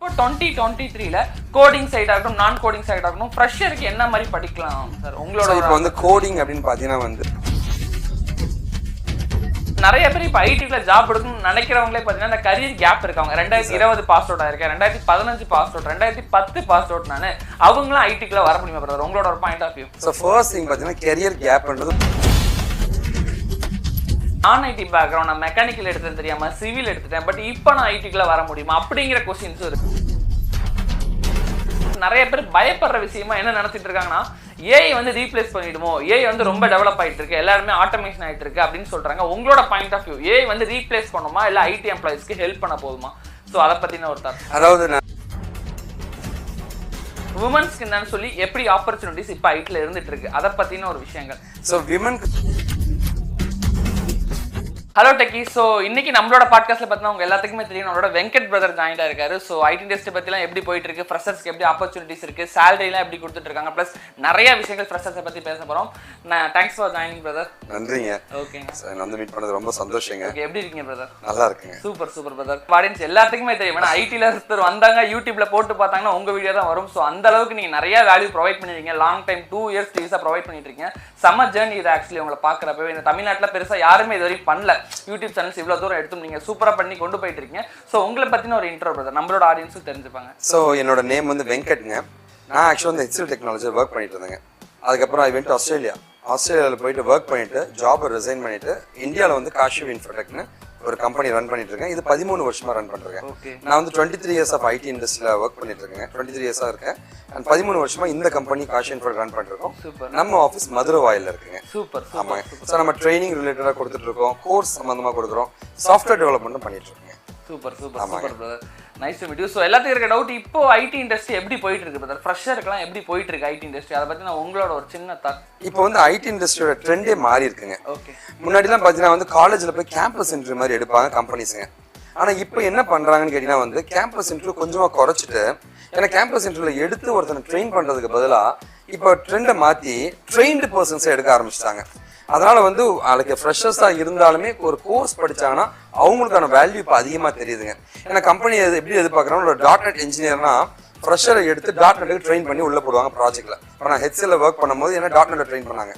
இப்போ 2023ல கோடிங் சைடா இருக்கட்டும் நான் கோடிங் சைடா இருக்கட்டும் ஃப்ரெஷருக்கு என்ன மாதிரி படிக்கலாம் சார் உங்களோட இப்போ வந்து கோடிங் அப்படின்னு பார்த்தீங்கன்னா வந்து நிறைய பேர் இப்போ ஐடில ஜாப் எடுக்கணும்னு நினைக்கிறவங்களே பார்த்தீங்கன்னா இந்த கரியர் கேப் இருக்காங்க 2020 பாஸ் அவுட் ஆயிருக்கேன் 2015 பாஸ் அவுட் 2010 பாஸ் அவுட் நான் அவங்களும் ஐடிக்குள்ள வர முடியுமா பிரதர் உங்களோட ஒரு point of view? So first thing பார்த்தீங்கன்னா கெரியர் கேப்ன்றது நான் ஐடி பேக்ரவுண்ட் நான் மெக்கானிக்கல் எடுத்தேன் தெரியாம சிவில் எடுத்துட்டேன் பட் இப்போ நான் ஐடிக்குள்ள வர முடியுமா அப்படிங்கிற கொஸ்டின்ஸும் இருக்கு. நிறைய பேர் பயப்படுற விஷயமா என்ன நினைச்சிட்டு இருக்காங்கன்னா ஏஐ வந்து ரீப்ளேஸ் பண்ணிடுமோ, ஏஐ வந்து ரொம்ப டெவலப் ஆயிட்டு இருக்கு, எல்லாருமே ஆட்டோமேஷன் ஆயிட்டு இருக்கு அப்படின்னு சொல்றாங்க. உங்களோட பாயிண்ட் ஆஃப் வியூ ஏஐ வந்து ரீப்ளேஸ் பண்ணுமா இல்ல ஐடி எம்ப்ளாயிஸ்க்கு ஹெல்ப் பண்ண போதுமா? ஸோ அதை பத்தின ஒரு தாட். அதாவது உமன்ஸ்க்கு என்னன்னு சொல்லி எப்படி ஆப்பர்ச்சுனிட்டிஸ் இப்போ ஐடில இருந்துட்டு இருக்கு அதை பத்தின ஒரு விஷயங்கள். So women hello techie. So இன்னைக்கு நம்மளோட பாட்காஸ்ட்ல பார்த்தீங்கன்னா உங்க எல்லாத்துக்குமே தெரியும் நம்மளோட வெங்கட் பிரதர் ஜாயின்டா இருக்காரு. ஸோ ஐடி இண்டஸ்ட்ரி பத்திலாம் எப்படி போயிட்டு இருக்கு, ஃப்ரெஷர்ஸ்க்கு எப்படி ஆப்பர்ச்சுனிட்டிஸ் இருக்கு, சேலரிலாம் எப்படி கொடுத்துட்டு இருக்காங்க, பிளஸ் நிறைய விஷயங்கள் ஃப்ரெஷர்ஸை பத்தி பேச போறோம். நான் தேங்க்ஸ் ஃபார் ஜாயினிங் பிரதர். நன்றிங்க. ஓகேங்க சார், வந்து மீட் பண்ணது ரொம்ப சந்தோஷங்க. ஓகே, எப்படி இருக்கீங்க பிரதர்? நல்லா இருக்குங்க. Super super brother. ஆடியன்ஸ் எல்லாத்துக்குமே தெரியும், ஏன்னா ஐடில ஒருத்தர் வந்தாங்க யூடியூப்ல போட்டு பார்த்தாங்கன்னா உங்க வீடியோ தான் வரும். ஸோ அந்த அளவுக்கு நீங்க நிறைய வேல்யூ ப்ரொவைட் பண்ணிருக்கீங்க. லாங் டைம் 2 இயர்ஸ் ப்ரீஸா ப்ரொவைட் பண்ணிட்டு இருக்கீங்க. செம்ம ஜேர்னி இது ஆக்சுவலி. உங்களை பாக்குறப்பவே இந்த தமிழ்நாட்டில் பெருசா யாருமே இது வரைக்கும் பண்ணல. யூடியூப் சேனல்ஸ் இவ்வளவு தூரம் எடுத்து நீங்க சூப்பரா பண்ணி கொண்டு போயிட்டு இருக்கீங்க. சோ உங்களை பத்தின ஒரு இன்ட்ரோ பிரதர் நம்மளோட ஆடியன்ஸும் தெரிஞ்சுப்பாங்க. ஸோ என்னோட நேம் வந்து வெங்கட்ங்க. நான் ஆக்சுவலாக வந்து ஹெச்எல் டெக்னாலஜி ஒர்க் பண்ணிட்டு இருந்தேங்க. அதுக்கப்புறம் ஐ வென்ட் ஆஸ்திரேலியாவில் போயிட்டு ஒர்க் பண்ணிட்டு ஜாபை ரிசைன் பண்ணிட்டு இந்தியாவில் வந்து காஷிவ் இன்ஃபோடெக்னு ஒரு கம்பெனி ரன் பண்ணிட்டு இருக்கேன். இது 13 வருஷமா ரன் பண்றேன். நான் வந்து 23 இயர்ஸ் ஆஃப் ஐடி இண்டஸ்ட்ரியில ஒர்க் பண்ணிட்டு இருக்கேன். 23 இயர்ஸா இருக்கேன். அண்ட் 13 வருஷமா இந்த கம்பெனி காஷிவ் இன்ஃபோடெக் ரன் பண்ணிருக்கோம். நம்ம ஆஃபீஸ் மதுரவாயல்ல இருக்குங்க. சூப்பர். ஆமாங்க. ஸோ நம்ம ட்ரைனிங் ரிலேட்டடா கொடுத்துட்டு இருக்கோம், கோர்ஸ் சம்பந்தமா கொடுக்குறோம், சாஃப்ட்வேர் டெவலப்மெண்ட்டும் பண்ணிட்டு இருக்கேன். Super super super brother. Nice to meet you. So எல்லாத்துக்கும் இருக்க டவுட், இப்போ ஐடி இண்டஸ்ட்ரி எப்படி போயிட்டு இருக்கு பிரதர்? ஃப்ரெஷருக்குலாம் எப்படி போயிட்டு இருக்கு ஐடி இண்டஸ்ட்ரி? அதை பத்தி நான் உங்களோட ஒரு சின்ன தாட். இப்போ வந்து ஐடி இண்டஸ்ட்ரியோட ட்ரெண்டே மாறி இருக்குங்க. ஓகே. முன்னாடிலாம் பார்த்தீங்கன்னா வந்து காலேஜில் போய் கேம்பஸ் இன்டர்வியூ மாதிரி எடுப்பாங்க கம்பெனிஸுங்க. ஆனால் இப்போ என்ன பண்ணுறாங்கன்னு கேட்டிங்கன்னா வந்து கேம்பஸ் இன்டர்வியூ கொஞ்சமாக குறைச்சிட்டு, ஏன்னா கேம்பஸ் இன்டர்வியூவில் எடுத்து ஒருத்தனை ட்ரெயின் பண்ணுறதுக்கு பதிலாக இப்போ ட்ரெண்டை மாற்றி ட்ரெயின்டு பர்சன்ஸை எடுக்க ஆரம்பிச்சிட்டாங்க. அதனால வந்து அதுக்கு ஃப்ரெஷர்ஸாக இருந்தாலுமே ஒரு கோர்ஸ் படித்தாங்கன்னா அவங்களுக்கான வேல்யூ இப்போ அதிகமாக தெரியுதுங்க. ஏன்னா கம்பெனி எப்படி எதிர்பார்க்குறாங்க, ஒரு .NET இன்ஜினியர்னா ஃப்ரெஷரை எடுத்து .NET ட்ரெயின் பண்ணி உள்ளே போடுவாங்க ப்ராஜெக்ட்டில். இப்போ நான் ஹெச்எல்ல ஒர்க் பண்ணும்போது என்ன .NET ட்ரெயின் பண்ணாங்க,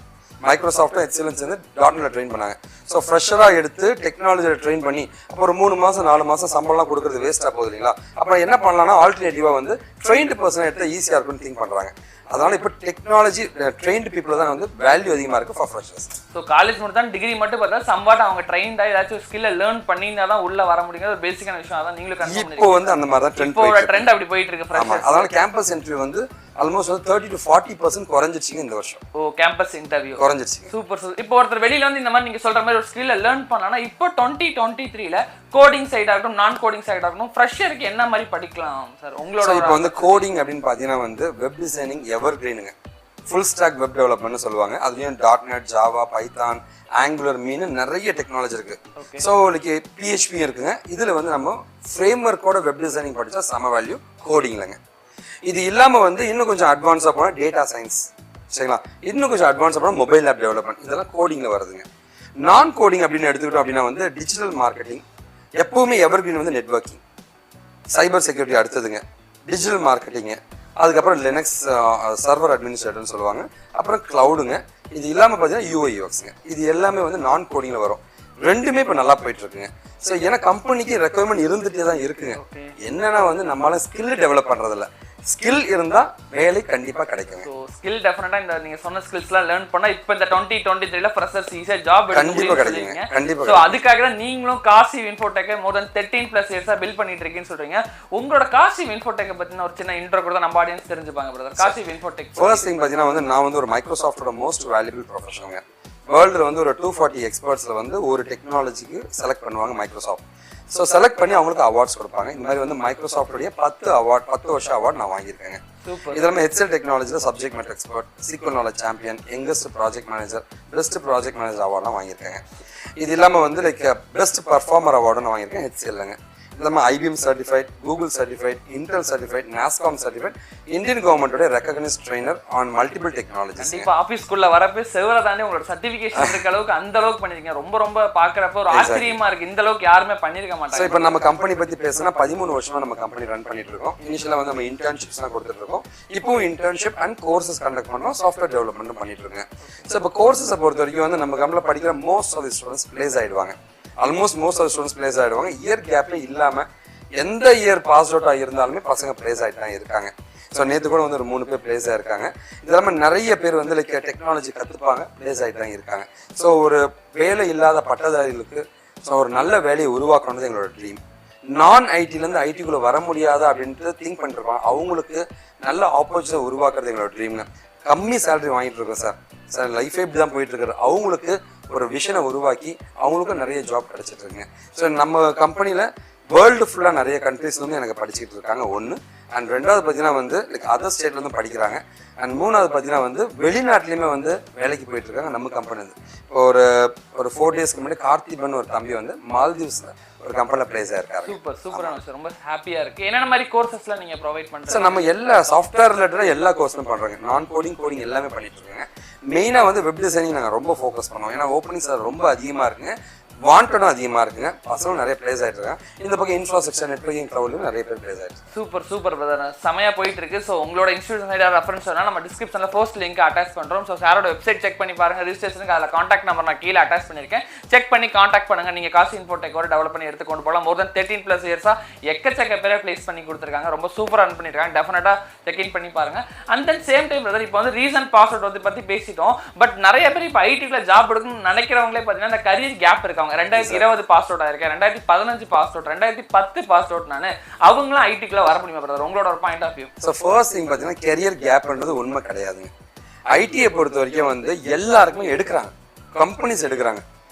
மைக்ரோசாஃப்ட்டும் ஹெச்எல்லும் சேர்ந்து .NET ட்ரெயின் பண்ணாங்க. ஸோ ஃப்ரெஷராக எடுத்து டெக்னாலஜியை ட்ரெயின் பண்ணி அப்போ ஒரு 3 மாதம் 4 மாதம் சம்பளம்லாம் கொடுக்குறது வேஸ்ட்டாக போகுது இல்லைங்களா? அப்போ என்ன பண்ணலாம்னா ஆல்டர்னேட்டிவாக வந்து ட்ரெயின்டு பர்சனை எடுத்து ஈஸியாக இருக்குன்னு திங்க் பண்ணுறாங்க. அதனால இப்போ டெக்னாலஜி ட்ரெயின்டு பீப்புள் தான் வந்து வேல்யூ அதிகமாக இருக்குது ஃபார் ஃப்ரெஷர்ஸ். ஸோ காலேஜ் மட்டும் தான் டிகிரி மட்டும் பார்த்தா சம்பாட் அவங்க ட்ரெயின்டாக ஏதாச்சும் ஒரு ஸ்கில்லை லேர்ன் பண்ணியிருந்தா தான் உள்ள வர முடியுங்க. ஒரு பேசிக்கான விஷயம் அதான் நீங்களும் கன்ஃபார்ம். இப்போ வந்து அந்த மாதிரி தான் ட்ரெண்ட் அப்படி போயிட்டு இருக்கு. அதனால கேம்பஸ் இன்டர்வியூ வந்து ஆல்மோஸ்ட் வந்து 30 to 40% குறைஞ்சிருச்சுங்க இந்த வருஷம். ஓ, கேம்பஸ் இன்டர்வியூ குறைஞ்சிருச்சு. Super super. இப்போ ஒருத்தர் வெளியில வந்து இந்த மாதிரி நீங்க சொல்ற மாதிரி ஒரு ஸ்கில்லை லேர்ன் பண்ணானா இப்போ 2023ல கோடிங் சைடா இருக்கட்டும் நான் கோடிங் சைடா இருக்கட்டும் ஃப்ரெஷருக்கு என்ன மாதிரி படிக்கலாம் சார் உங்களோட? இப்போ வந்து கோடிங் அப்படின்னு பார்த்தீங்கன்னா வந்து வெப் டிசைனிங் எவர் கிரீனுங்க, ஃபுல் ஸ்டாக் வெப் டெவலப்மெண்ட் சொல்லுவாங்க. அதுலயும் .NET, ஜாவா, பைத்தான், ஆங்குலர் மீன் நிறைய டெக்னாலஜி இருக்கு. ஸோ உங்களுக்கு PHP இருக்குங்க. இதுல வந்து நம்ம ஃப்ரேம் ஒர்க்கோட வெப் டிசைனிங் படிச்சா சம வேல்யூ கோடிங்லங்க. இது இல்லாம வந்து இன்னும் கொஞ்சம் அட்வான்ஸா போனா டேட்டா சயின்ஸ், சரிங்களா? இன்னும் கொஞ்சம் அட்வான்ஸா போனா மொபைல் ஆப் டெவலப்மெண்ட், இதெல்லாம் கோடிங்ல வருதுங்க. நான் கோடிங் அப்படின்னு எடுத்துக்கிட்டோம் அப்படின்னா வந்து டிஜிட்டல் மார்க்கெட்டிங், எப்பவுமே எவர் கிரீன் வந்து நெட்வொர்க்கிங், சைபர் செக்யூரிட்டி அடுத்ததுங்க, டிஜிட்டல் மார்க்கெட்டிங்கு, அதுக்கப்புறம் லினக்ஸ் சர்வர் அட்மினிஸ்ட்ரேட்டர்னு சொல்லுவாங்க, அப்புறம் கிளவுடுங்க. இது இல்லாமல் பார்த்தீங்கன்னா UI/UXங்க. இது எல்லாமே வந்து நான் கோடிங்கில் வரும். ரெண்டுமே இப்போ நல்லா போயிட்டு இருக்குங்க. ஸோ ஏன்னா கம்பெனிக்கு ரெக்குவயர்மெண்ட் இருந்துகிட்டே தான் இருக்குங்க. என்னன்னா வந்து நம்மளால ஸ்கில் டெவலப் பண்ணுறதில்ல, ஸ்கில் இருந்தால் வேலை கண்டிப்பாக கிடைக்குங்க. ஸோ ஸ்கில் டெஃபினட்டாக இந்த நீங்கள் சொன்ன ஸ்கில்ஸ்லாம் லேர்ன் பண்ணால் இப்போ இந்த 2023ல ஃப்ரெஷர்ஸ் ஈஸியாக ஜாப் கண்டிப்பாக கிடைக்குங்க. கண்டிப்பாக. ஸோ அதுக்காக தான் நீங்களும் காசிவ் இன்ஃபோடெக்கை மோர் தென் 13+ இயர்ஸாக பில்ட் பண்ணிட்டு இருக்கீங்கன்னு சொல்றீங்க. உங்களோட காசிவ் இன்ஃபோடெக்கை பற்றின ஒரு சின்ன இன்ட்ரோ கூட நம்ம ஆடியன்ஸ் தெரிஞ்சுப்பாங்க பிரதர். காசிவ் இன்ஃபோடெக் ஃபர்ஸ்ட் திங் பார்த்தீங்கன்னா வந்து நான் வந்து ஒரு மைக்ரோசாஃப்டோட மோஸ்ட் வேல்யூபிள் ப்ரொஃபஷனுங்க. வேர்ல்டில் வந்து ஒரு 240 எக்ஸ்பர்ட்ஸில் வந்து ஒரு டெக்னாலஜிக்கு செலக்ட் பண்ணுவாங்க மைக்ரோசாஃப்ட். ஸோ செலக்ட் பண்ணி அவங்களுக்கு அவார்ட்ஸ் கொடுப்பாங்க. இந்த மாதிரி வந்து மைக்ரோசாஃப்டோடைய 10 வருஷம் அவார்ட் நான் வாங்கியிருக்கேங்க. இதெல்லாம் ஹெச்எல் டெக்னாலஜியில் subject matter expert, SQL knowledge champion, youngest project manager, best project manager அவார்ட்லாம் வாங்கியிருக்காங்க. இது இல்லாமல் வந்து லைக் பெஸ்ட் பர்ஃபார்மர் அவார்டும் நான் வாங்கியிருக்கேன் ஹெச்எல்லுங்க. நம்ம IBM certified, Google certified, Intel certified, NASCOM certified, Indian government ஓட recognized trainer on multiple technologies. இப்போ ஆபீஸ்க்குள்ள வரப்ப செவர தாண்டி உங்களோட சர்டிபிகேஷன் இருக்க அளவுக்கு அந்த அளவுக்கு பண்ணிருக்கீங்க. ரொம்ப ரொம்ப பாக்குறப்ப ஒரு ஆச்சரியமா இருக்கு. இந்த அளவுக்கு யாருமே பண்ணிருக்க மாட்டாங்க. சோ இப்போ நம்ம கம்பெனி பத்தி பேசினா 13 வருஷமா நம்ம கம்பெனி ரன் பண்ணிட்டு இருக்கோம். இனிஷியலா வந்து நம்ம இன்டர்ன்ஷிப்ஸ்லாம் கொடுத்துட்டு இருக்கோம். இப்போ இன்டர்ன்ஷிப் அண்ட் கோர்சஸ் கண்டக்ட் பண்றோம். சாஃப்ட்வேர் டெவலப்மெண்ட் பண்ணிட்டு இருக்கேன். சோ இப்போ கோர்சஸை பொறுத்த வரைக்கும் வந்து நம்ம கம்பெனில படிக்கிற most of the students place ஆயிடுவாங்க. Almost most of students place ஆயிடுவாங்க. இயர் கேப்பே இல்லாம எந்த இயர் பாஸ் அவுட்டா இருந்தாலுமே பசங்க பிளேஸ் ஆகிட்டு தான் இருக்காங்க. ஸோ நேற்று கூட வந்து ஒரு 3 பேர் பிளேஸ் ஆயிருக்காங்க. இது இல்லாமல் நிறைய பேர் வந்து லைக் டெக்னாலஜி கற்றுப்பாங்க, பிளேஸ் ஆகிட்டு தான் இருக்காங்க. ஸோ ஒரு வேலை இல்லாத பட்டதாரிகளுக்கு ஸோ ஒரு நல்ல வேலையை உருவாக்கணுன்றது எங்களோட ட்ரீம். நான் ஐடிலேருந்து ஐடிக்குள்ளே வர முடியாதா அப்படின்ட்டு திங்க் பண்ணிருப்பாங்க. அவங்களுக்கு நல்ல ஆப்பர்ச்சுனிட்டி உருவாக்குறது எங்களோட ட்ரீம்ங்க. கம்மி சேலரி வாங்கிட்டு இருக்கோம் சார் லைஃபே இப்படி தான் போயிட்டு இருக்காரு. அவங்களுக்கு ஒரு விஷனை உருவாக்கி அவங்களுக்கும் நிறைய ஜாப் கிடைச்சிட்டு இருக்குங்க. ஸோ நம்ம கம்பெனியில் வேர்ல்டு ஃபுல்லாக நிறைய கண்ட்ரீஸ் வந்து எனக்கு படிச்சுட்டு இருக்காங்க. ஒன்று அண்ட் ரெண்டாவது பார்த்தீங்கன்னா வந்து லைக் அதர் ஸ்டேட்லேருந்து படிக்கிறாங்க. அண்ட் மூணாவது பார்த்தீங்கன்னா வந்து வெளிநாட்டிலையுமே வந்து வேலைக்கு போயிட்டு இருக்காங்க நம்ம கம்பெனி வந்து. இப்போ ஒரு 4 டேஸ்க்கு முன்னாடி கார்த்திபன் ஒரு தம்பி வந்து மால்தீவ்ஸில் ஒரு கம்பெனியில் பிளேஸ் ஆயிருக்காரு. சூப்பரான சார், ரொம்ப ஹாப்பியா இருக்கு. என்னென்ன மாதிரி கோர்சஸ்லாம் நீங்க ப்ரொவைட் பண்றீங்க சார்? நம்ம எல்லா சாஃப்ட்வேர் ரிலேட்டடாக எல்லா கோர்ஸும் பண்றாங்க. நான் கோடிங் எல்லாமே பண்ணிட்டு இருக்காங்க. மெயினாக வந்து வெப் டிசைனிங் நாங்கள் ரொம்ப ஃபோக்கஸ் பண்ணுவோம். ஏன்னா ஓப்பனிங்ஸ் ரொம்ப அதிகமாக இருக்குங்க, வாண்டடும் அதிகமாக இருக்குங்க. பசங்களும் நிறைய பிளேஸ் ஆகிட்டு இருக்காங்க. இந்த பக்கம் இன்ஃப்ராஸ்ட்ரக்சர் நெட்வொர்க்கிங் க்ளவுட்லையும் நிறைய பேர் பிளேஸ் ஆகிட்டு. சூப்பர் பிரதர், செமையா போயிட்டு இருக்கு. ஸோ உங்களோட இன்ஸ்டியூஷன் சைடாக ரெஃபரன்ஸ் வேணா நம்ம டிஸ்கிரிப்ஷனில் ஃபர்ஸ்ட் லிங்க் அட்டாச் பண்ணுறோம். ஸோ சாரோட வெப்சைட் செக் பண்ணி பாருங்க. ரிஜிஸ்ட்ரேஷனுக்கு அதில் காண்டாக்ட் நம்பர் நான் கீழே அட்டாச் பண்ணியிருக்கேன். செக் பண்ணி காண்டாக்ட் பண்ணுங்க. நீங்கள் காசி இன்ஃபோடெக் ஒரு டெவலப் பண்ணி எடுத்து கொண்டு போகலாம். மோர் தென் 13+ இயர்ஸாக எக்கச்சக்க பேரை பிளேஸ் பண்ணி கொடுத்துருக்காங்க. ரொம்ப சூப்பராக ரன் பண்ணியிருக்காங்க. டெஃபினட்டாக செக் இன் பண்ணி பாருங்க. And then same time brother, இப்போ வந்து ரீசன்ட் பாஸ் அவுட் வந்து பற்றி பேசிட்டோம். பட் நிறைய பேர் இப்போ ஐடிக்குள்ள ஜாப் எடுக்கணும்னு நினைக்கிறவங்களே பார்த்தீங்கன்னா இந்த கரியர் கேப் இருக்காங்க. 2020 பாஸ் அவுட் ஆயிருக்கேன், 2015 பாஸ் அவுட், 2010 பாஸ் அவுட். நான் அவங்களும் ஐடிக்குள்ள வர முடியுமா பிரதர்? உங்களோட ஒரு point of view. So first thing பார்த்தீங்கன்னா கெரியர் கேப்ன்றது உண்மை கிடையாதுங்க. ஐடியை பொறுத்த வரைக்கும் வந்து எல்லாருக்குமே எடுக்கிறாங்க, கம்பெனிஸ் எடுக்கிறாங்க.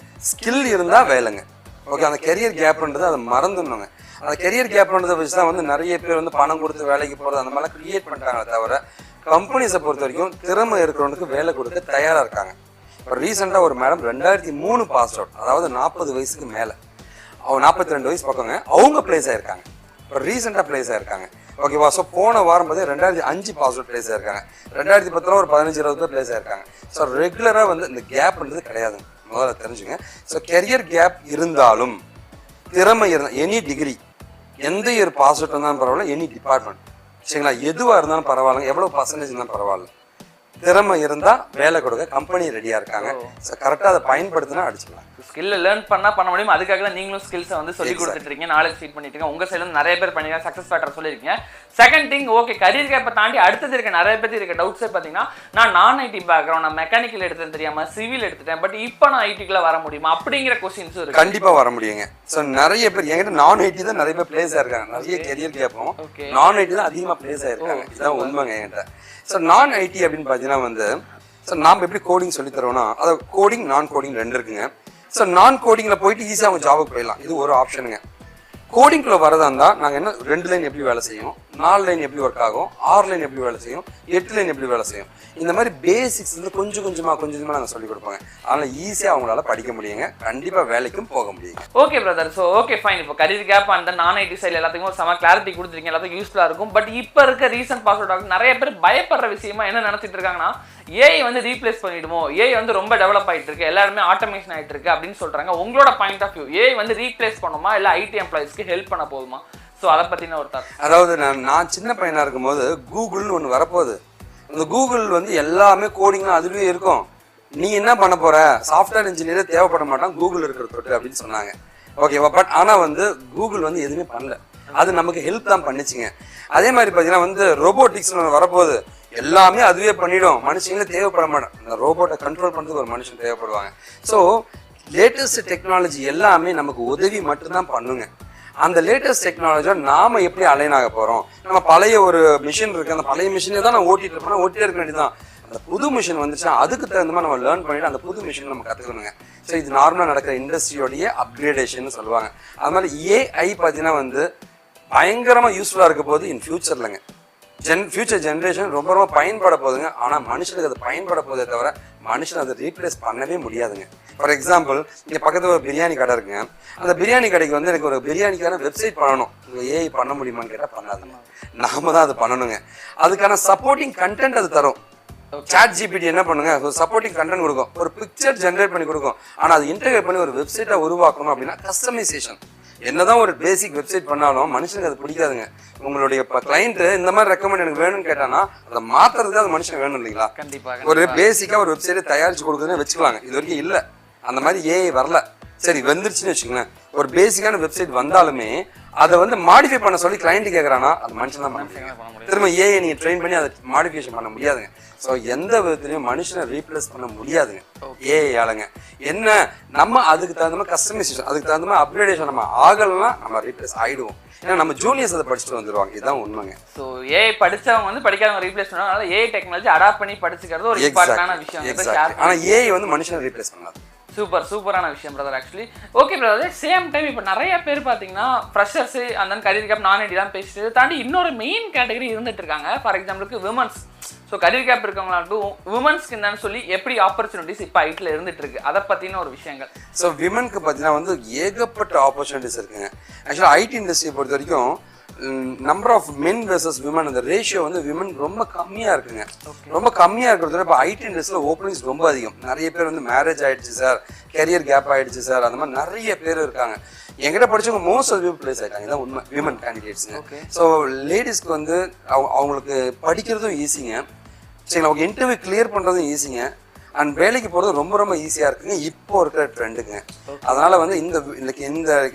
ஸ்கில் இருந்தால் வேலைங்க. ஓகே, அந்த கெரியர் கேப்ன்றது அதை மறந்துடணுங்க. அந்த கெரியர் கேப்ன்றதை வச்சு தான் வந்து நிறைய பேர் வந்து பணம் கொடுத்து வேலைக்கு போகிறது அந்த மாதிரிலாம் கிரியேட் பண்ணிட்டாங்களே தவிர கம்பெனிஸை பொறுத்த வரைக்கும் திறமை இருக்கிறவனுக்கு வேலை கொடுக்க தயாராக இருக்காங்க. இப்போ ரீசெண்டாக ஒரு மேடம் 2003 பாஸ் அவுட், அதாவது 40 வயசுக்கு மேலே, அவங்க 42 வயசு பக்கங்க, அவங்க பிளேஸ் ஆயிருக்காங்க. இப்போ ரீசெண்டாக பிளேஸ் ஆயிருக்காங்க. ஓகேவா? ஸோ போன வாரம் பார்த்தீங்கன்னா 2005 பாஸ் அவுட் பிளேஸ் ஆயிருக்காங்க. 2010 ஒரு 15-20 பேர் பிளேஸ் ஆயிருக்காங்க. ஸோ ரெகுலராக வந்து இந்த கேப்ன்றது கிடையாதுங்க, முதல்ல தெரிஞ்சுங்க. ஸோ கெரியர் கேப் இருந்தாலும் திறமை இருந்தால் எனி டிகிரி, எந்த இயர் பாஸ் அவுட் இருந்தாலும் பரவாயில்ல, எனி டிபார்ட்மெண்ட், சரிங்களா, எதுவாக இருந்தாலும் பரவாயில்ல, எவ்வளோ பர்சன்டேஜ் இருந்தாலும் பரவாயில்ல, திறமை இருந்தா வேலை கொடுக்க கம்பெனி ரெடியா இருக்காங்க. கரெக்டா அதை பயன்படுத்தினா அடிச்சுக்கலாம். ஸ்கில்ல லேர்ன் பண்ண முடியும். அதுக்காக தான் நீங்களும் ஸ்கில்ஸை வந்து சொல்லி கொடுத்துட்டு இருக்கீங்க, நாலேஜ் ஃபீட் பண்ணிட்டு இருக்கீங்க. உங்க சைடுல நிறைய பேர் பண்ணீங்க, சக்சஸ் ஃபேக்டர் சொல்லியிருக்கீங்க. செகண்ட் திங், ஓகே, கரியர் கேப்பை தாண்டி அடுத்தது இருக்க நிறைய பேர் இருக்க டவுட்ஸே பார்த்தீங்கன்னா, நான் ஐடி பேக்ரவுண்ட், நான் மெக்கானிக்கல் எடுத்தேன் தெரியாம சிவில் எடுத்துட்டேன், பட் இப்போ நான் ஐடிக்குள்ள வர முடியுமா அப்படிங்கிற கொஸ்டின்ஸும் இருக்கு. கண்டிப்பா வர முடியுங்க. ஸோ நிறைய பேர் என்கிட்ட நான் ஐடி தான் நிறைய பேர் பிளேஸ் ஆயிருக்காங்க. நிறைய கெரியர் கேப்பும் நான் ஐடி தான் அதிகமாக பிளேஸ் ஆயிருக்காங்க. இதுதான் உண்மைங்க என்கிட்ட. ஸோ நான் ஐடி அப்படின்னு பார்த்தீங்கன்னா வந்து ஸோ நாம் எப்படி கோடிங் சொல்லி தரோம்னா, அதை கோடிங் நான் கோடிங் 2 இருக்குங்க. ஸோ நான் கோடிங்கில் போயிட்டு ஈஸியாக அவங்க ஜாபுக்கு போயிடலாம். இது ஒரு ஆப்ஷனுங்க. கோடிங்குள்ள வரதா இருந்தால் நாங்கள் என்ன 2 லைன் எப்படி வேலை செய்யும், 4 லைன் எப்படி ஒர்க் ஆகும், 6 லைன் எப்படி வேலை செய்யும், 8 லைன் எப்படி வேலை செய்யும், இந்த மாதிரி பேசிக்ஸ் வந்து கொஞ்சம் கொஞ்சமாக நாங்கள் சொல்லிக் கொடுப்பாங்க. அதனால் ஈஸியாக அவங்களால படிக்க முடியுங்க, கண்டிப்பாக வேலைக்கும் போக முடியுங்க. Okay brother, so okay fine. இப்போ கரியர் கேப் அந்த நான் ஐடி சைடில் எல்லாத்துக்கும் செம கிளாரிட்டி கொடுத்துருக்கீங்க, எல்லாத்துக்கும் யூஸ்ஃபுல்லாக இருக்கும். பட் இப்போ இருக்க ரீசன்ட் பாஸ் அவுட் நிறைய பேர் பயப்படுற விஷயமா என்ன நினைச்சிட்டு இருக்காங்கன்னா, ஏஐ வந்து ரீப்ளேஸ் பண்ணிடுமோ, ஏஐ வந்து ரொம்ப டெவலப் ஆகிட்டு இருக்கு, எல்லாருமே ஆட்டோமேஷன் ஆகிட்டு இருக்கு அப்படின்னு சொல்றாங்க. உங்களோட பாயிண்ட் ஆஃப் வியூ, ஏஐ வந்து ரீப்ளேஸ் பண்ணுமா இல்லை ஐடி எம்ப்ளாயிஸ்க்கு ஹெல்ப் பண்ண போகுமா? ஸோ அதை பற்றின ஒரு தாட். அதாவது நான் சின்ன பையனாக இருக்கும்போது கூகுள்னு ஒன்று வரப்போகுது. அந்த கூகுள் வந்து எல்லாமே கோடிங்லாம் அதுலேயே இருக்கும். நீ என்ன பண்ண போற, சாஃப்ட்வேர் இன்ஜினியரே தேவைப்பட மாட்டான் கூகுள் இருக்கிற தொட்டு அப்படின்னு சொன்னாங்க. ஓகேவா? பட் ஆனால் வந்து கூகுள் வந்து எதுவுமே பண்ணல, அது நமக்கு ஹெல்ப் தான் பண்ணிச்சுங்க. அதே மாதிரி பார்த்தீங்கன்னா வந்து ரோபோட்டிக்ஸ் ஒன்று வரப்போகுது, எல்லாமே அதுவே பண்ணிடும், மனுஷங்களே தேவைப்பட மாட்டோம். அந்த ரோபோட்டை கண்ட்ரோல் பண்ணுறதுக்கு ஒரு மனுஷன் தேவைப்படுவாங்க. ஸோ லேட்டஸ்ட் டெக்னாலஜி எல்லாமே நமக்கு உதவி மட்டும்தான் பண்ணுங்க. அந்த லேட்டஸ்ட் டெக்னாலஜியை நாம எப்படி அலைன் ஆக போறோம்? நம்ம பழைய ஒரு மிஷின் இருக்கு, அந்த பழைய மிஷினே தான் நான் ஓட்டிட்டு இருப்போம், ஓட்டிட்டே இருக்க வேண்டியதான். அந்த புது மிஷின் வந்துச்சுன்னா அதுக்கு தகுந்த மாதிரி நம்ம லேர்ன் பண்ணிட்டு அந்த புது மிஷின் நம்ம கற்றுக்கணுங்க. ஸோ இது நார்மலாக நடக்கிற இண்டஸ்ட்ரியோடைய அப்கிரேடேஷன் சொல்லுவாங்க. அது மாதிரி ஏஐ பார்த்தீங்கன்னா வந்து பயங்கரமாக யூஸ்ஃபுல்லாக இருக்க போது இன் ஃபியூச்சர்லங்க. ஃபியூச்சர் ஜென்ரேஷன் ரொம்ப ரொம்ப பயன்பட போகுதுங்க. ஆனால் மனுஷனுக்கு அது பயன்பட போதே தவிர மனுஷன் அதை ரீப்ளேஸ் பண்ணவே முடியாதுங்க. ஃபார் எக்ஸாம்பிள் இங்கே பக்கத்தில் ஒரு பிரியாணி கடை இருக்குங்க. அந்த பிரியாணி கடைக்கு வந்து எனக்கு ஒரு பிரியாணிக்கான வெப்சைட் பண்ணணும். ஏஐ பண்ண முடியுமான்னு கேட்டால் பண்ணாதுங்க. நாம தான் அது பண்ணணுங்க. அதுக்கான சப்போர்ட்டிங் கண்டென்ட் அது தரும். சாட் ஜிபிடி என்ன பண்ணுங்க, ஒரு சப்போர்ட்டிங் கண்டென்ட் கொடுக்கும், ஒரு பிக்சர் ஜென்ரேட் பண்ணி கொடுக்கும். ஆனால் அது இன்டெகிரேட் பண்ணி ஒரு வெப்சைட்டை உருவாக்கணும் அப்படின்னா கஸ்டமைசேஷன். என்னதான் ஒரு பேசிக் வெப்சைட் பண்ணாலும் மனுஷனுக்கு அது பிடிக்காதுங்க. உங்களுடைய கிளைண்ட் இந்த மாதிரி ரெக்கமெண்ட் எனக்கு வேணும்னு கேட்டானா அதை மாத்துறதுக்கு அது மனுஷன் வேணும் இல்லைங்களா? கண்டிப்பாக. ஒரு பேசிக்கா ஒரு வெப்சைட்டை தயாரிச்சு கொடுக்குறதுன்னு வச்சுக்கலாங்க. இது வரைக்கும் இல்லை, அந்த மாதிரி ஏஐ வரல. சரி வந்துருச்சுன்னு வச்சுக்கோங்களேன். ஒரு பேசிக்கான வெப்சைட் வந்தாலுமே அதை வந்து மாடிஃபை பண்ண சொல்லி கிளைண்ட் கேட்கறானா அது மனுஷன் தான் பண்ண முடியும். திரும்ப ஏஐ நீங்க ட்ரெயின் பண்ணி அதை மாடிஃபிகேஷன் பண்ண முடியாதுங்க. ஸோ எந்த விதத்துலையும் மனுஷனை ரீப்ளேஸ் பண்ண முடியாதுங்க ஏஐ ஆளுங்க. என்ன நம்ம அதுக்கு தகுந்த மாதிரி கஸ்டமைசேஷன், அதுக்கு தகுந்த மாதிரி அப்கிரேடேஷன் நம்ம ஆகலன்னா நம்ம ரீப்ளேஸ் ஆயிடுவோம். ஏன்னா நம்ம ஜூனியர்ஸ் அதை படிச்சுட்டு வந்துருவாங்க. இதுதான் உண்மைங்க. ஸோ ஏஐ படிச்சவங்க வந்து படிக்காதவங்க ரீப்ளேஸ் பண்ணுவாங்க. அதனால ஏஐ டெக்னாலஜி அடாப்ட் பண்ணி படிச்சுக்கிறது ஒரு இம்பார்ட்டன்டான விஷயம். ஆனா ஏஐ வந்து மனுஷனை ரீப்ளேஸ் பண்ணாது. சூப்பரான விஷயம் brother. Actually okay brother. Same time இப்போ நிறைய பேர் பார்த்தீங்கன்னா ஃப்ரெஷர்ஸ் அந்த கரியர் கேப் நான் ஐடிலாம் பேசிட்டு தாண்டி இன்னொரு மெயின் கேட்டகரி இருந்துட்டு இருக்காங்க. ஃபார் எக்ஸாம்பிளுக்கு விமன்ஸ். ஸோ கரியர் கேப் இருக்கவங்களாட்டும் விமன்ஸ்க்கு என்னன்னு சொல்லி எப்படி ஆப்பர்ச்சுனிட்டிஸ் இப்போ ஐட்டில் இருந்துட்டு இருக்கு, அதை பற்றின ஒரு விஷயங்கள். ஸோ விமனுக்கு பார்த்தீங்கன்னா வந்து ஏகப்பட்ட ஆப்பர்ச்சுனிட்டிஸ் இருக்குங்க. ஆக்சுவலாக ஐடி இண்டஸ்ட்ரியை பொறுத்த வரைக்கும் number of men versus women அந்த ரேஷியோ வந்து விமன் ரொம்ப கம்மியாக இருக்குங்க. ரொம்ப கம்மியாக இருக்கிறது. இப்போ ஐடி இண்டஸ்ட்ரியில் ஓப்பனிங்ஸ் ரொம்ப அதிகம். நிறைய பேர் வந்து மேரேஜ் ஆகிடுச்சு சார், கெரியர் கேப் ஆகிடுச்சு சார், அந்த மாதிரி நிறைய பேர் இருக்காங்க. என்கிட்ட படிச்சவங்க மோஸ்ட் ஆஃப் பிளேஸ் ஆகிட்டாங்க. இதான் உண்மை. விமன் கேண்டிடேட்ஸுங்க. ஸோ லேடிஸ்க்கு வந்து அவங்களுக்கு படிக்கிறதும் ஈஸிங்க. சரிங்களா, அவங்க இன்டர்வியூ கிளியர் பண்ணுறதும் ஈஸிங்க. அண்ட் வேலைக்கு போகிறது ரொம்ப ரொம்ப ஈஸியாக இருக்குங்க இப்போ இருக்கிற ட்ரெண்டுங்க. அதனால வந்து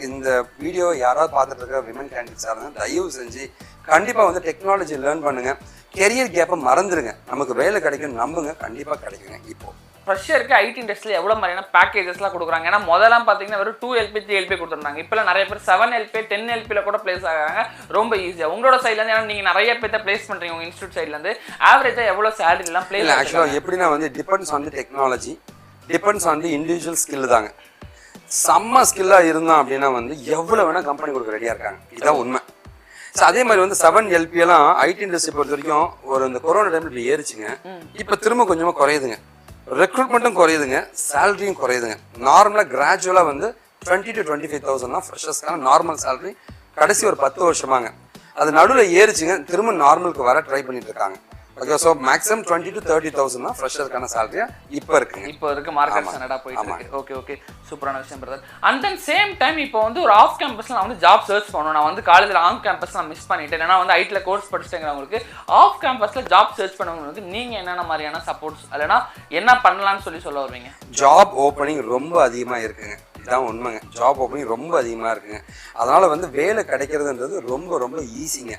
இந்த வீடியோ யாராவது பார்த்துட்டு இருக்க விமன் கேண்டிடேட்ஸாக இருந்தால் தயவு செஞ்சு கண்டிப்பாக வந்து டெக்னாலஜி லேர்ன் பண்ணுங்க. கெரியர் கேப்பை மறந்துடுங்க. நமக்கு வேலை கிடைக்கும் நம்புங்க, கண்டிப்பாக கிடைக்குங்க. இப்போ ஃப்ரெஷருக்கு ஐடி இண்டஸ்ட்ரியில் எவ்வளோ மாதிரியான பேக்கேஜஸ்லாம் கொடுக்குறாங்க? ஏன்னா முதலாம் பார்த்தீங்கன்னா வெறும் 2 LP 3 LP கொடுத்துருந்தாங்க. இப்போலாம் நிறைய பேர் 7 LP 10 LPயில் கூட பிளேஸ் ஆகிறாங்க ரொம்ப ஈஸியாக. உங்களோட சைட்லேருந்து ஏன்னா நீங்கள் நிறைய பேர்த்த பிளேஸ் பண்ணுறீங்க உங்கள் இன்ஸ்டியூட் சைட்லேருந்து, ஆவரேஜாக எவ்வளோ சேலரிலாம் பிளேஸ்? ஆக்சுவலாக எப்படின்னா வந்து depends on the technology, depends on the individual skill தாங்க. செம்ம ஸ்கில்லாக இருந்தான் அப்படின்னா வந்து எவ்வளோ வேணால் கம்பெனி கொடுக்க ரெடியாக இருக்காங்க. இதுதான் உண்மை. ஸோ அதே மாதிரி வந்து 7 LP எல்லாம் ஐடி இண்டஸ்ட்ரி பொறுத்த வரைக்கும் ஒரு இந்த கொரோனா டைமில் இப்படி ஏறிச்சுங்க. இப்போ திரும்ப கொஞ்சமாக குறையுதுங்க. ரெக்ரூட்மெண்ட்டும் குறையுதுங்க, சேலரியும் குறையுதுங்க. நார்மலாக கிராஜுவலாக வந்து 20 to 25,000 தான் ஃப்ரெஷர்ஸ்க்கான நார்மல் சேலரி கடைசி ஒரு 10 வருஷமாங்க. அது நடுவில் ஏறிச்சுங்க, திரும்ப நார்மலுக்கு வர ட்ரை பண்ணிட்டு இருக்காங்க. ஓகே, ஸோ மேக்ஸிமம் 20 to 30,000 தான் ஃப்ரெஷருக்கான சேலரியா இப்போ இருக்குங்க. இப்போ இருக்கு மார்க்கெட் ஸ்டாண்டர்டாக போயிட்டு இருக்கு. ஓகே சூப்பரான விஷயம் brother. And then same time இப்போ வந்து ஒரு ஆஃப் கேம்பஸ்ல நான் வந்து ஜாப் சர்ச் பண்ணணும். நான் வந்து காலேஜில் ஆன் கேம்பஸ் நான் மிஸ் பண்ணிட்டேன். ஏன்னா வந்து ஐடியில் கோர்ஸ் படிச்சுட்டேங்கிறவங்களுக்கு ஆஃப் கேம்பஸ்ல ஜாப் சர்ச் பண்ணவங்களுக்கு நீங்கள் என்னென்ன மாதிரியான சப்போர்ட்ஸ் இல்லைன்னா என்ன பண்ணலாம்னு சொல்ல வருவீங்க? ஜாப் ஓப்பனிங் ரொம்ப அதிகமாக இருக்குங்க. இதுதான் உண்மைங்க. ஜாப் ஓப்பனிங் ரொம்ப அதிகமாக இருக்குங்க. அதனால வந்து வேலை கிடைக்கிறதுன்றது ரொம்ப ரொம்ப ஈஸிங்க.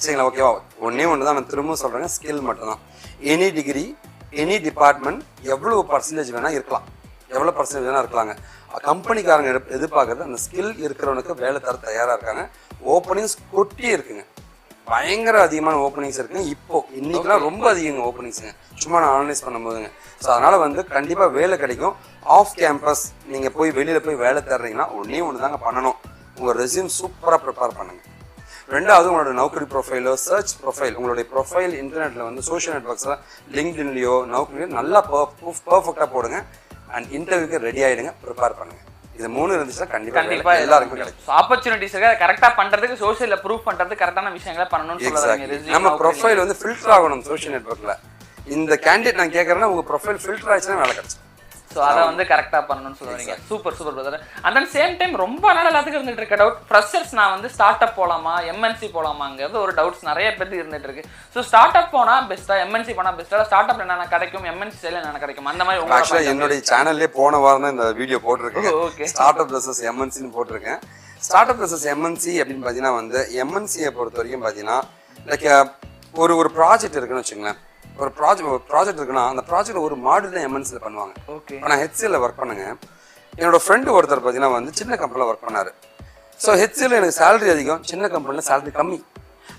சரிங்களா, ஓகேவா? ஒன்றே ஒன்று தான் நான் திரும்ப சொல்கிறேங்க, ஸ்கில் மட்டும்தான். எனி டிகிரி, எனி டிபார்ட்மெண்ட் எவ்வளோ பர்சன்டேஜ் வேணால் இருக்கலாம், எவ்வளோ பர்சன்டேஜ் வேணால் இருக்கலாங்க. கம்பெனிக்காரங்க எதிர்பார்க்கறது அந்த ஸ்கில் இருக்கிறவனுக்கு வேலை தர தயாராக இருக்காங்க. ஓப்பனிங்ஸ் கொட்டி இருக்குங்க, பயங்கர அதிகமான ஓப்பனிங்ஸ் இருக்குங்க. இப்போ இன்னைக்கெல்லாம் ரொம்ப அதிகங்க ஓப்பனிங்ஸுங்க, சும்மா நான் அனலைஸ் பண்ணும்போதுங்க. ஸோ அதனால் வந்து கண்டிப்பாக வேலை கிடைக்கும். ஆஃப் கேம்பஸ் நீங்கள் போய் வெளியில் போய் வேலை தர்றீங்கன்னா ஒன்றே ஒன்று தாங்க பண்ணணும், உங்கள் ரெஸ்யூம் சூப்பராக ப்ரிப்பேர் பண்ணுங்கள். ரெண்டாவது உங்களோட நௌக்கரி ப்ரொஃபைலோ சர்ச் ப்ரொஃபைல், உங்களுடைய ப்ரொஃபைல் இன்டர்நெட்டில் வந்து சோஷியல் நெட்ஒர்க்ஸில் லிங்க்டின்லையோ நௌக்கரிலையோ நல்லா பர்ஃபெக்டாக போடுங்க. அண்ட் இன்டர்வியூக்கு ரெடி ஆகிடுங்க, ப்ரிப்பேர் பண்ணுங்க. இது 3 இருந்துச்சுன்னா கண்டிப்பாக எல்லாருக்கும் கிடைக்கும். ஆப்பர்ச்சுனிட்டிஸ் கரெக்டாக பண்ணுறதுக்கு சோஷியலில் ப்ரூவ் பண்ணுறதுக்கு கரெக்டான விஷயங்களை பண்ணணும்னு சொல்லுவாங்க. நம்ம ப்ரொஃபைல் வந்து ஃபில்டர் ஆகணும் சோஷியல் நெட்ஒர்க்கில். இந்த கேண்டிடேட் நான் கேட்குறேன்னா உங்கள் ப்ரொஃபைல் ஃபில்டர் ஆச்சுன்னா வேலை கிடைக்கும். ஸோ அதை வந்து கரெக்டாக பண்ணணும்னு சொல்லுவீங்க. Super brother. And then same time ரொம்ப நாள் எல்லாத்துக்கும் இருந்துட்டு இருக்க டவுட், ஃப்ரெஷர்ஸ் நான் வந்து ஸ்டார்ட் அப் போகலாமா எம்என்சி போகலாமாங்கிறது ஒரு டவுட்ஸ் நிறைய பேருக்கு இருந்துட்டு இருக்கு. ஸோ ஸ்டார்ட் அப் போனால் பெஸ்ட்டாக எம்என்சி போனால் பெஸ்ட்டாக? ஸ்டார்ட் அப் என்னென்ன கிடைக்கும், எம்என்சி சைடில் என்னென்ன கிடைக்கும், அந்த மாதிரி? ஆக்சுவலாக என்னுடைய சேனல்லே போன வாரம் தான் இந்த வீடியோ போட்டிருக்கேன். ஓகே, ஸ்டார்ட் அப் வெர்சஸ் எம்என்சின்னு போட்டிருக்கேன். ஸ்டார்ட் அப் வெர்சஸ் எம்என்சி அப்படின்னு பார்த்தீங்கன்னா வந்து எம்என்சியை பொறுத்த வரைக்கும் பார்த்தீங்கன்னா லைக் ஒரு ப்ராஜெக்ட் இருக்குன்னு வச்சுங்களேன். ஒரு ப்ராஜெக்ட் இருக்குன்னா அந்த ப்ராஜெக்ட் ஒரு மாடல் தான் எம்என்சியில் பண்ணுவாங்க. ஓகே, நான் ஹெச்சிஎல்ல ஒர்க் பண்ணுங்க. என்னோட ஃப்ரெண்டு ஒருத்தர் பார்த்தீங்கன்னா வந்து சின்ன கம்பெனியில் ஒர்க் பண்ணாரு. ஸோ ஹெச்சிஎல்ல எனக்கு சேலரி அதிகம், சின்ன கம்பெனியில் சேலரி கம்மி.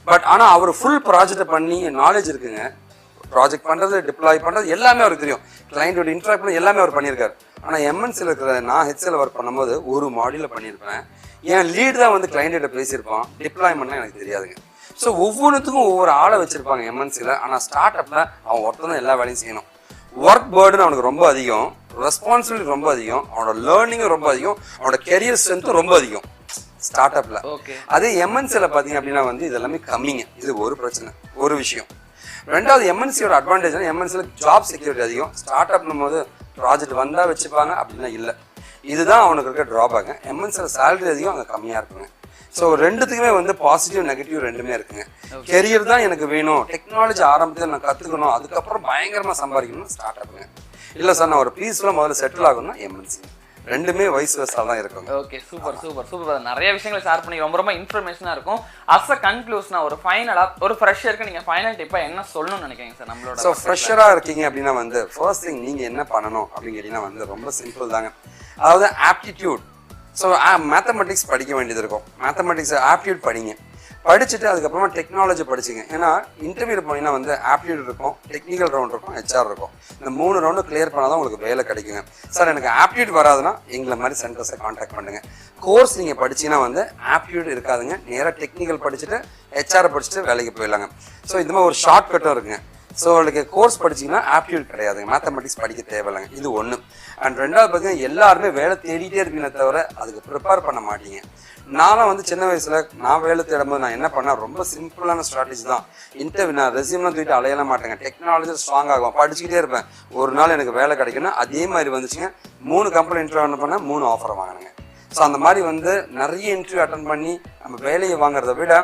பட் ஆனால் அவர் ஃபுல் ப்ராஜெக்டை பண்ணி நாலேஜ் இருக்குங்க. ப்ராஜெக்ட் பண்ணுறது, டிப்ளாய் பண்ணுறது எல்லாமே அவருக்கு தெரியும். கிளைண்டோட இன்ட்ராக்ட் பண்ணி எல்லாமே அவர் பண்ணியிருக்காரு. ஆனால் எம்என்சியில் இருக்கிற நான் ஹெச்சிஎல்ல ஒர்க் பண்ணும்போது ஒரு மாடியில் பண்ணியிருப்பேன். என் லீடு தான் வந்து கிளைண்டோட பேசியிருப்பான், டிப்ளாய்மெண்ட்லாம் எனக்கு தெரியாதுங்க. ஸோ ஒவ்வொன்றுத்துக்கும் ஒவ்வொரு ஆளை வச்சிருப்பாங்க எம்என்சியில். ஆனால் ஸ்டார்ட் அப்பில் அவன் ஒருத்தர் தான் எல்லா வேலையும் செய்யணும். ஒர்க் பேர்டன் அவனுக்கு ரொம்ப அதிகம், ரெஸ்பான்சிபிலிட்டி ரொம்ப அதிகம், அவனோட லேர்னிங்கும் ரொம்ப அதிகம், அவனோட கெரியர் ஸ்ட்ரென்த்தும் ரொம்ப அதிகம் ஸ்டார்ட் அப்பில். அதே எம்என்சியில் பார்த்தீங்க அப்படின்னா வந்து இது எல்லாமே கம்மிங்க. இது ஒரு பிரச்சனை, ஒரு விஷயம். ரெண்டாவது எம்என்சியோட அட்வான்டேஜ் எம்என்சியில் ஜாப் செக்யூரிட்டி அதிகம். ஸ்டார்ட் அப்னும் போது ப்ராஜெக்ட் வந்தால் வச்சுப்பாங்க அப்படின்னா இல்லை. இதுதான் அவனுக்கு இருக்க ட்ராபேக். எம்என்சியில் சேலரி அதிகம், அங்கே கம்மியாக இருக்குங்க. ஸோ ரெண்டுத்துக்குமே வந்து பாசிட்டிவ் நெகட்டிவ் ரெண்டுமே இருக்குங்க. கெரியர் தான் எனக்கு வேணும், டெக்னாலஜி ஆரம்பத்தில் நான் கற்றுக்கணும், அதுக்கப்புறம் பயங்கரமாக சம்பாதிக்கணும் ஸ்டார்ட் அப்புங்க. இல்லை சார் நான் ஒரு பீஸ்ஃபுல்லாக முதல்ல செட்டில் ஆகணும்னா எம்என்சி. ரெண்டுமே வயசு வயசாக தான் இருக்கும். Okay, super super super. நிறைய விஷயங்களை ஷேர் பண்ணி ரொம்ப ரொம்ப இன்ஃபர்மேஷனாக இருக்கும். அஸ் அ கன்க்ளூஷனாக ஒரு ஃபைனலாக ஒரு ஃப்ரெஷருக்கு நீங்கள் ஃபைனல் டிப்பாக என்ன சொல்லணும்னு நினைக்கிறீங்க சார் நம்மளோட? ஸோ ஃப்ரெஷராக இருக்கீங்க அப்படின்னா வந்து ஃபர்ஸ்ட் திங் நீங்கள் என்ன பண்ணணும் அப்படின்னு கேட்டிங்கன்னா வந்து ரொம்ப சிம்பிள் தாங்க. அதாவது ஆப்டிடியூட். ஸோ மேத்தமெட்டிக்ஸ் படிக்க வேண்டியது இருக்கும். மேத்தமெட்டிக்ஸ் ஆப்டிடியூட் படிங்க. படிச்சுட்டு அதுக்கப்புறமா டெக்னாலஜி படிச்சுங்க. ஏன்னா இன்டர்வியூ போனீங்கன்னா வந்து ஆப்டிடியூட் இருக்கும், டெக்னிக்கல் ரவுண்ட் இருக்கும், ஹெச்ஆர் இருக்கும். இந்த 3 ரவுண்டு கிளியர் பண்ணால் தான் உங்களுக்கு வேலை கிடைக்குங்க. சார் எனக்கு ஆப்டிடியூட் வராதுன்னா எங்களை மாதிரி சென்டர்ஸை கான்டாக்ட் பண்ணுங்க. கோர்ஸ் நீங்கள் படிச்சீங்கன்னா வந்து ஆப்டிடியூட் இருக்காதுங்க. நேராக டெக்னிக்கல் படிச்சுட்டு ஹெச்ஆர் படிச்சுட்டு வேலைக்கு போயிடலாங்க. ஸோ இது மாதிரி ஒரு ஷார்ட் கட்டும் இருக்குங்க. ஸோ உங்களுக்கு கோர்ஸ் படிச்சிங்கன்னா ஆப்டிடியூட் கிடையாதுங்க, மேத்தமெட்டிக்ஸ் படிக்க தேவையில்லைங்க. இது ஒன்று. அண்ட் ரெண்டாவது பார்த்தீங்கன்னா எல்லாருமே வேலை தேடிட்டே இருப்பீங்களே தவிர அதுக்கு ப்ரிப்பேர் பண்ண மாட்டீங்க. நானும் வந்து சின்ன வயசில் நான் வேலை தேடும்போது நான் என்ன பண்ணேன், ரொம்ப சிம்பிளான ஸ்ட்ராட்டஜி தான். இன்டர்வியூ நான் ரெஸ்யூம்லாம் தூக்கிட்டு அலையல மாட்டேங்க. டெக்னாலஜி ஸ்ட்ராங் ஆகும், படிச்சுக்கிட்டே இருப்பேன். ஒரு நாள் எனக்கு வேலை கிடைக்குன்னா அதே மாதிரி வந்துச்சுங்க. 3 கம்பெனி இன்டர்வியூ பண்ணேன், 3 ஆஃபர் வாங்கினேங்க. ஸோ அந்த மாதிரி வந்து நிறைய இன்டர்வியூ அட்டன் பண்ணி நம்ம வேலையை வாங்குறத விட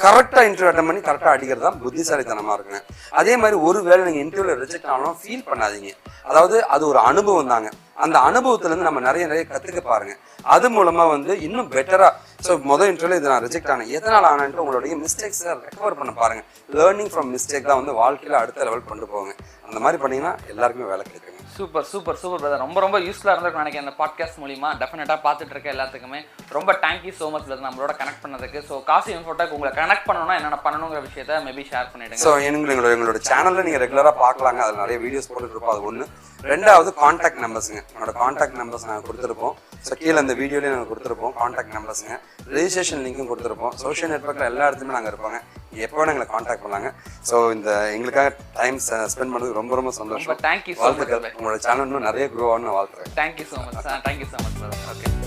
கரெக்டாக இன்டர்வியூ அட்டன் பண்ணி கரெக்டாக அடிக்கிறது தான் புத்திசாலித்தனமாக இருக்குங்க. அதே மாதிரி ஒரு வேளை நீங்கள் இன்டர்வியூவில் ரிஜெக்ட் ஆனாலும் ஃபீல் பண்ணாதீங்க. அதாவது அது ஒரு அனுபவம் தாங்க. அந்த அனுபவத்துலேருந்து நம்ம நிறைய கற்றுக்க பாருங்க. அது மூலமாக வந்து இன்னும் பெட்டராக. ஸோ மொதல் இன்டர்வியூவில் இது நான் ரிஜெக்ட் ஆனேன், எதனால் ஆனேன்ட்டு உங்களுடைய மிஸ்டேக்ஸை ரெக்கவர் பண்ண பாருங்க. லேர்னிங் ஃப்ரம் மிஸ்டேக் தான் வந்து வாழ்க்கையில் அடுத்த லெவல் கொண்டு போங்க. அந்த மாதிரி பண்ணிங்கன்னா எல்லாருக்குமே வேலை கிடைக்குங்க. Super super super brother. ரொம்ப ரொம்ப யூஸ்ஃபுல்லாக இருந்திருக்கும் நினைக்கிறேன் இந்த பாட்காஸ்ட் மூலிமா. டெஃபினட்டாக பார்த்துட்டு இருக்க எல்லாத்துக்குமே ரொம்ப தேங்க்யூ ஸோ மச் பிரதர் நம்மளோட கனெக்ட் பண்ணதுக்கு. ஸோ காசி இன்ஃபோடெக் உங்களை கனெக்ட் பண்ணணும்னா என்னென்ன பண்ணணுங்கிற விஷயத்த மேபி ஷேர் பண்ணிவிடுங்க. ஸோ எங்களோட சேனலில் நீங்கள் ரெகுலராக பார்க்கலாங்க. அதில் நிறைய வீடியோஸ் போட்டுருப்போம். அது ஒன்று. ரெண்டாவது கான்டாக்ட் நம்பர்ஸுங்க. என்னோட கான்டாக்ட் நம்பர்ஸ் நாங்கள் கொடுத்துருப்போம். ஸோ கீழே இந்த வீடியோலேயே நாங்கள் கொடுத்துருப்போம் கான்டாக்ட் நம்பர்ஸுங்க. ரெஜிஸ்ட்ரேஷன் லிங்க்கும் கொடுத்துருப்போம். சோஷியல் நெட்வொர்க்கில் எல்லா இடத்துலையுமே நாங்கள் இருப்பாங்க. எப்போ வேணால் எங்களை கான்டாக்ட் பண்ணலாங்க. ஸோ இந்த எங்களுக்காக டைம் ஸ்பெண்ட் பண்ணுறது ரொம்ப ரொம்ப சந்தோஷம். Thank you so much. உங்களோட சேனல் இன்னும் நிறைய க்ரோ ஆகணும்னு வாழ்த்துறேன். Thank you so much sir. Thank you so much brother. Okay.